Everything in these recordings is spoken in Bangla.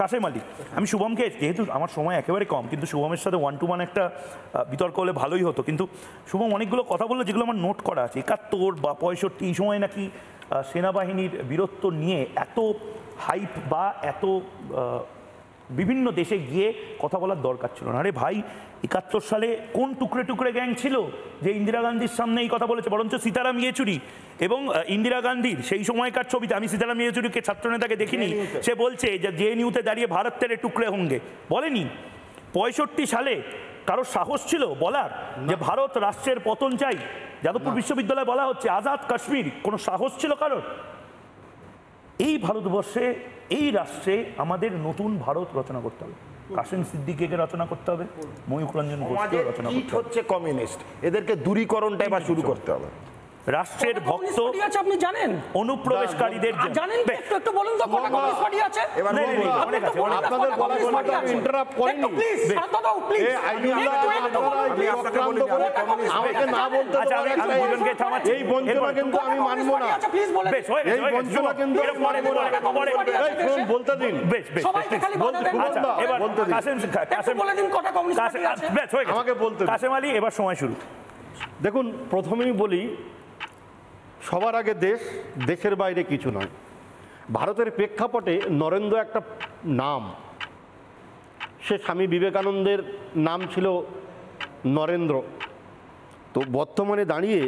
কাশেম আলী, আমি শুভমকে, যেহেতু আমার সময় একেবারে কম, কিন্তু শুভমের সাথে 1-to-1 একটা বিতর্ক হলে ভালোই হতো, কিন্তু শুভম অনেকগুলো কথা বললো যেগুলো আমার নোট করা আছে। 71 বা 65 এই সময় নাকি সেনাবাহিনীর বীরত্ব নিয়ে এত হাইপ বা এত বিভিন্ন দেশে গিয়ে কথা বলার দরকার ছিল না। আরে ভাই, 71 সালে কোন টুকরে টুকরে গ্যাং ছিল যে ইন্দিরা গান্ধীর সামনে এই কথা বলেছে? বরঞ্চ সীতারাম ইয়েচুরি এবং ইন্দিরা গান্ধীর সেই সময়কার ছবিতে, আমি সীতারাম ইয়েচুরিকে ছাত্রনেতাকে দেখিনি, সে বলছে যে জেএনইউতে দাঁড়িয়ে ভারত তেরে টুকরে হোঙ্গে, বলেনি। 65 সালে কারোর সাহস ছিল বলার যে ভারত রাষ্ট্রের পতন চাই? যাদবপুর বিশ্ববিদ্যালয়ে বলা হচ্ছে আজাদ কাশ্মীর, কোনো সাহস ছিল কারোর? এই ভারতবর্ষে, এই রাষ্ট্রে আমাদের নতুন ভারত রচনা করতে হবে। কাসেম সিদ্দিকীকে রচনা করতে হবে, ময়ূখ রঞ্জন ঘোষকে রচনা করতে হবে। হচ্ছে কমিউনিস্ট, এদেরকে দূরীকরণটা এবার শুরু করতে হবে। রাষ্ট্রের ভক্ত আপনি জানেন অনুপ্রবেশকারীদের জন্য জানেন একটু বলুন তো কটা কমিউনিস্ট পার্টি আছে? এবার অনেক আছে। আপনাদের বলা শোনাটা আমি ইন্টারাপ্ট করিনি। প্লিজ দাদা প্লিজ আমাকে না বলতে এই বঞ্চনা কিন্তু আমি মানবো না। প্লিজ বলেন এই বঞ্চনা কিন্তু আমি মানবো না। শুনুন, বলতে দিন। সবাইকে খালি বলতে দিন। এবার বলতে দিন। কাসেম বলে দিন কটা কমিউনিস্ট পার্টি আছে? আমাকে বলতে দিন। কাসেম আলী, এবার সময় শুরু। দেখুন, প্রথমেই বলি, সবার আগে দেশ, দেশের বাইরে কিছু নয়। ভারতের প্রেক্ষাপটে নরেন্দ্র একটা নাম, সে স্বামী বিবেকানন্দের নাম ছিল নরেন্দ্র। তো বর্তমানে দাঁড়িয়ে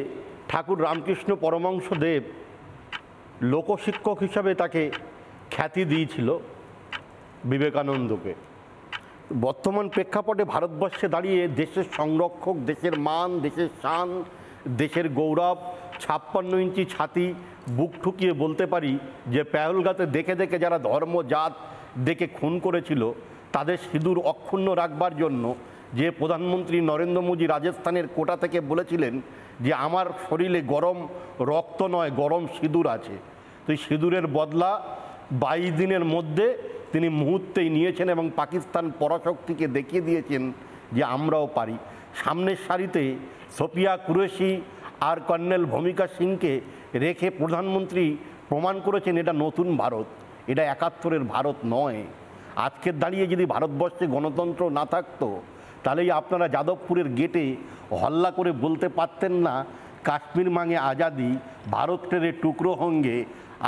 ঠাকুর রামকৃষ্ণ পরমহংসদেব লোকশিক্ষক হিসাবে তাকে খ্যাতি দিয়েছিল বিবেকানন্দকে। বর্তমান প্রেক্ষাপটে ভারতবর্ষে দাঁড়িয়ে দেশের সংরক্ষক, দেশের মান, দেশের শান, দেশের গৌরব, 56 ইঞ্চি ছাতি বুক ঠুকিয়ে বলতে পারি যে পেহেলগাঁতে দেখে দেখে যারা ধর্ম জাত দেখে খুন করেছিল তাদের সিঁদুর অক্ষুণ্ণ রাখবার জন্য যে প্রধানমন্ত্রী নরেন্দ্র মোদী রাজস্থানের কোটা থেকে বলেছিলেন যে আমার শরীরে গরম রক্ত নয়, গরম সিঁদুর আছে। তো এই সিঁদুরের বদলা 22 দিনের মধ্যে তিনি মুহূর্তেই নিয়েছেন এবং পাকিস্তান পরাশক্তিকে দেখিয়ে দিয়েছেন যে আমরাও পারি। সামনের সারিতে সোফিয়া কুরেশি আর কর্নেল ভূমিকা সিংকে রেখে প্রধানমন্ত্রী প্রমাণ করেছেন এটা নতুন ভারত, এটা 71-এর ভারত নয়। আজকের দাঁড়িয়ে যদি ভারতবর্ষে গণতন্ত্র না থাকতো তাহলেই আপনারা যাদবপুরের গেটে হল্লা করে বলতে পারতেন না কাশ্মীর মাঙে আজাদি, ভারত তেরে টুকরো হোঙ্গে,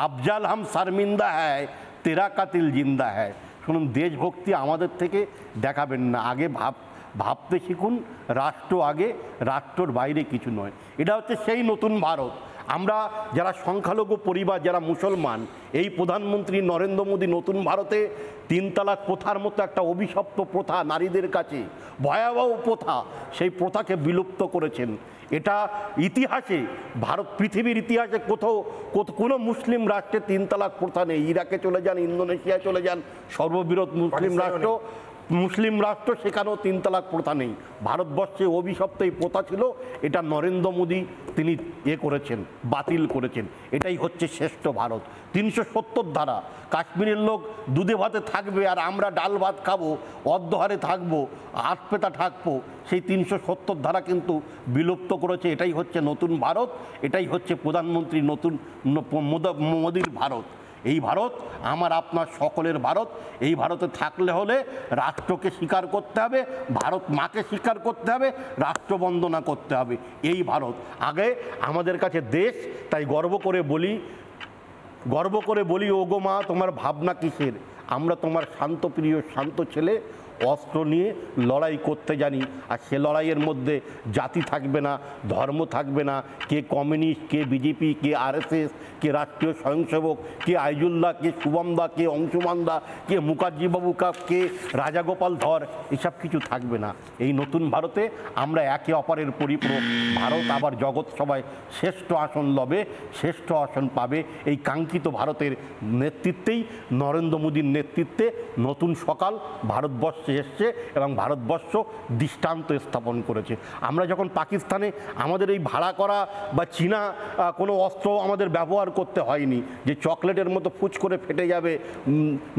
আফজাল হাম শর্মিন্দা হ্যায়, তেরা কাতিল জিন্দা হ্যায়। শুনুন, দেশভক্তি আমাদের থেকে দেখাবেন না, আগে ভাবতে শিখুন। রাষ্ট্র আগে, রাষ্ট্রর বাইরে কিছু নয়। এটা হচ্ছে সেই নতুন ভারত। আমরা যারা সংখ্যালঘু পরিবার, যারা মুসলমান, এই প্রধানমন্ত্রী নরেন্দ্র মোদী নতুন ভারতে 3 তালাক প্রথার মতো একটা অভিশপ্ত প্রথা, নারীদের কাছে ভয়াবহ প্রথা, সেই প্রথাকে বিলুপ্ত করেছেন। এটা ইতিহাসে, ভারত পৃথিবীর ইতিহাসে কোথাও কোনো মুসলিম রাষ্ট্রে 3 তালাক প্রথা নেই। ইরাকে চলে যান, ইন্দোনেশিয়া চলে যান, সর্ববৃহৎ মুসলিম রাষ্ট্র, সেখানেও 3 তালাক প্রথা নেই। ভারতবর্ষে অভিশপ্ত এই প্রথা ছিল, এটা নরেন্দ্র মোদী তিনি করেছেন, বাতিল করেছেন। এটাই হচ্ছে শ্রেষ্ঠ ভারত। 370 ধারা, কাশ্মীরের লোক দুধে ভাতে থাকবে আর আমরা ডাল ভাত খাবো, অর্ধহারে থাকবো, হাত পেতা থাকবো, সেই 370 ধারা কিন্তু বিলুপ্ত করেছে। এটাই হচ্ছে নতুন ভারত, এটাই হচ্ছে প্রধানমন্ত্রী নতুন মোদীর ভারত। এই ভারত আমার আপনার সকলের ভারত। এই ভারতে থাকলে হলে রাষ্ট্রকে স্বীকার করতে হবে, ভারত মাকে স্বীকার করতে হবে, রাষ্ট্রবন্দনা করতে হবে। এই ভারত আগে আমাদের কাছে দেশ। তাই গর্ব করে বলি ওগো মা, তোমার ভাবনা কিসের? আমরা তোমার শান্তপ্রিয় শান্ত ছেলে, অস্ত্র নিয়ে লড়াই করতে জানি। আর সে লড়াইয়ের মধ্যে জাতি থাকবে না, ধর্ম থাকবে না, কে কমিউনিস্ট, কে বিজেপি, কে আরএসএস, কে রাষ্ট্রীয় স্বয়ংসেবক, কে আইজুল্লাহ, কে শুভমদা, কে অংশুমানদা, কে মুখার্জি বাবু, কে রাজাগোপাল ধর, এসব কিছু থাকবে না। এই নতুন ভারতে আমরা একে অপরের পরিপূরক। ভারত আবার জগৎ সভায় শ্রেষ্ঠ আসন লবে, শ্রেষ্ঠ আসন পাবে। এই কাঙ্ক্ষিত ভারতের নেতৃত্বেই, নরেন্দ্র মোদীর নেতৃত্বে নতুন সকাল ভারতবর্ষ ভারতবর্ষে এসছে এবং ভারতবর্ষ দৃষ্টান্ত স্থাপন করেছে। আমরা যখন পাকিস্তানে আমাদের এই ভাড়া করা বা চীনা কোনো অস্ত্র আমাদের ব্যবহার করতে হয়নি, যে চকলেটের মতো ফুচ করে ফেটে যাবে,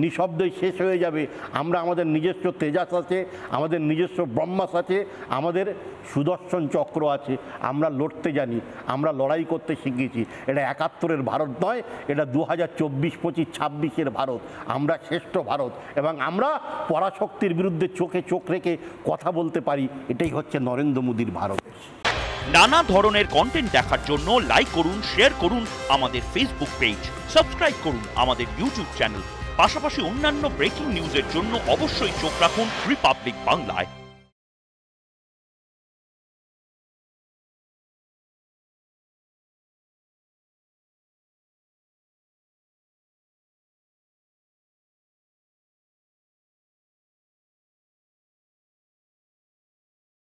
নিঃশব্দই শেষ হয়ে যাবে। আমরা আমাদের নিজস্ব তেজাস আছে, আমাদের নিজস্ব ব্রহ্মাস আছে, আমাদের সুদর্শন চক্র আছে। আমরা লড়তে জানি, আমরা লড়াই করতে শিখেছি। এটা ৭১-এর ভারত নয়, এটা ২০২৪, ২৫, ২৬-এর ভারত। আমরা শ্রেষ্ঠ ভারত এবং আমরা পরাশক্তির বিরুদ্ধে চোখে চোখ রেখে কথা বলতে পারি। এটাই হচ্ছে নরেন্দ্র মোদীর ভারত। নানা ধরনের কন্টেন্ট দেখার জন্য লাইক করুন, শেয়ার করুন আমাদের ফেসবুক পেজ, সাবস্ক্রাইব করুন আমাদের ইউটিউব চ্যানেল। পাশাপাশি অন্যান্য ব্রেকিং নিউজের জন্য অবশ্যই চোখ রাখুন রিপাবলিক বাংলায়।